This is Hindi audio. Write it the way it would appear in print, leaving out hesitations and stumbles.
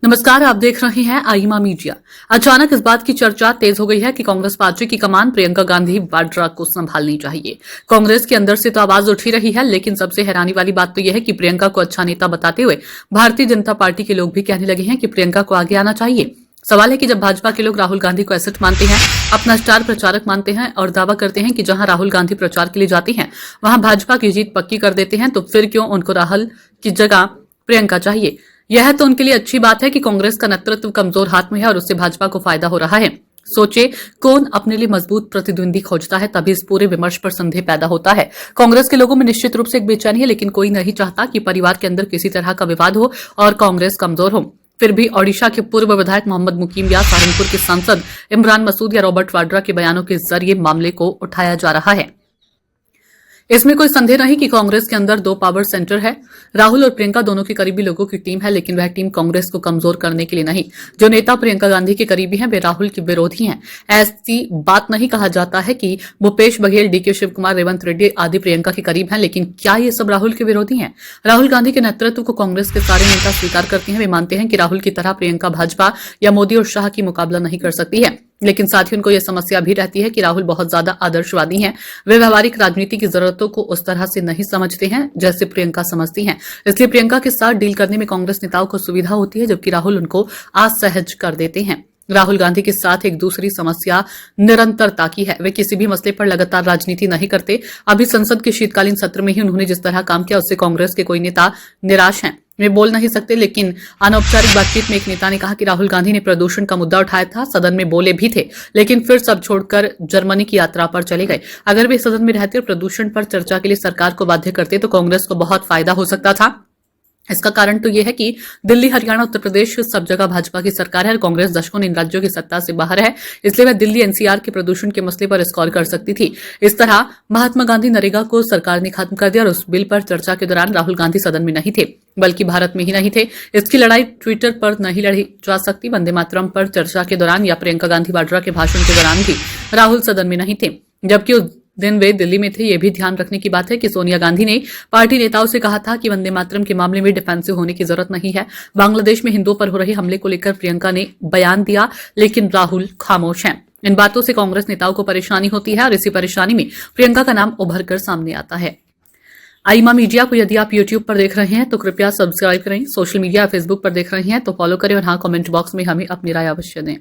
नमस्कार, आप देख रहे हैं आईमा मीडिया। अचानक इस बात की चर्चा तेज हो गई है कि कांग्रेस पार्टी की कमान प्रियंका गांधी वाड्रा को संभालनी चाहिए। कांग्रेस के अंदर से तो आवाज उठी रही है, लेकिन सबसे हैरानी वाली बात तो यह है कि प्रियंका को अच्छा नेता बताते हुए भारतीय जनता पार्टी के लोग भी कहने लगे हैं कि प्रियंका को आगे आना चाहिए। सवाल है कि जब भाजपा के लोग राहुल गांधी को एसेट मानते हैं, अपना स्टार प्रचारक मानते हैं और दावा करते हैं कि जहां राहुल गांधी प्रचार के लिए जाते हैं वहां भाजपा की जीत पक्की कर देते हैं, तो फिर क्यों उनको राहुल की जगह प्रियंका चाहिए? यह तो उनके लिए अच्छी बात है कि कांग्रेस का नेतृत्व कमजोर हाथ में है और उससे भाजपा को फायदा हो रहा है। सोचे कौन अपने लिए मजबूत प्रतिद्वंदी खोजता है, तभी इस पूरे विमर्श पर संदेह पैदा होता है। कांग्रेस के लोगों में निश्चित रूप से एक बेचैनी है, लेकिन कोई नहीं चाहता कि परिवार के अंदर किसी तरह का विवाद हो और कांग्रेस कमजोर हो। फिर भी ओडिशा के पूर्व विधायक मोहम्मद मुकीम या सहारनपुर के सांसद इमरान मसूद या रॉबर्ट वाड्रा के बयानों के जरिए मामले को उठाया जा रहा है। इसमें कोई संदेह नहीं कि कांग्रेस के अंदर दो पावर सेंटर है। राहुल और प्रियंका दोनों के करीबी लोगों की टीम है, लेकिन वह टीम कांग्रेस को कमजोर करने के लिए नहीं। जो नेता प्रियंका गांधी के करीबी हैं वे राहुल के विरोधी हैं। ऐसी बात नहीं कहा जाता है कि भूपेश बघेल, डीके शिव कुमार, रेवंत रेड्डी आदि प्रियंका के करीब हैं, लेकिन क्या ये सब राहुल के विरोधी हैं? राहुल गांधी के नेतृत्व को कांग्रेस के सारे नेता स्वीकार करते हैं। वे मानते हैं कि राहुल की तरह प्रियंका भाजपा या मोदी और शाह की मुकाबला नहीं कर सकती है, लेकिन साथ ही उनको यह समस्या भी रहती है कि राहुल बहुत ज्यादा आदर्शवादी हैं। वे व्यवहारिक राजनीति की जरूरतों को उस तरह से नहीं समझते हैं जैसे प्रियंका समझती हैं। इसलिए प्रियंका के साथ डील करने में कांग्रेस नेताओं को सुविधा होती है, जबकि राहुल उनको असहज कर देते हैं। राहुल गांधी के साथ एक दूसरी समस्या निरंतरता की है। वे किसी भी मसले पर लगातार राजनीति नहीं करते। अभी संसद के शीतकालीन सत्र में ही उन्होंने जिस तरह काम किया उससे कांग्रेस के कोई नेता निराश हैं। वे बोल नहीं सकते, लेकिन अनौपचारिक बातचीत में एक नेता ने कहा कि राहुल गांधी ने प्रदूषण का मुद्दा उठाया था, सदन में बोले भी थे, लेकिन फिर सब छोड़कर जर्मनी की यात्रा पर चले गए। अगर वे सदन में रहते और प्रदूषण पर चर्चा के लिए सरकार को बाध्य करते तो कांग्रेस को बहुत फायदा हो सकता था। इसका कारण तो यह है कि दिल्ली, हरियाणा, उत्तर प्रदेश सब जगह भाजपा की सरकार है और कांग्रेस दशकों इन राज्यों की सत्ता से बाहर है। इसलिए वह दिल्ली एनसीआर के प्रदूषण के मसले पर स्कॉर कर सकती थी। इस तरह महात्मा गांधी नरेगा को सरकार ने खत्म कर दिया और उस बिल पर चर्चा के दौरान राहुल गांधी सदन में नहीं थे, बल्कि भारत में ही नहीं थे। इसकी लड़ाई ट्विटर पर नहीं लड़ी जा सकती। वंदे मातरम पर चर्चा के दौरान या प्रियंका गांधी वाड्रा के भाषण के दौरान भी राहुल सदन में नहीं थे, जबकि उस दिन वे दिल्ली में थे। यह भी ध्यान रखने की बात है कि सोनिया गांधी ने पार्टी नेताओं से कहा था कि वंदे मातरम के मामले में डिफेंसिव होने की जरूरत नहीं है। बांग्लादेश में हिंदुओं पर हो रहे हमले को लेकर प्रियंका ने बयान दिया, लेकिन राहुल खामोश हैं। इन बातों से कांग्रेस नेताओं को परेशानी होती है और इसी परेशानी में प्रियंका का नाम उभर कर सामने आता है। आईमा मीडिया को यदि आप यूट्यूब पर देख रहे हैं तो कृपया सब्सक्राइब करें। सोशल मीडिया फेसबुक पर देख रहे हैं तो फॉलो करें और हाँ, कमेंट बॉक्स में हमें अपनी राय अवश्य दें।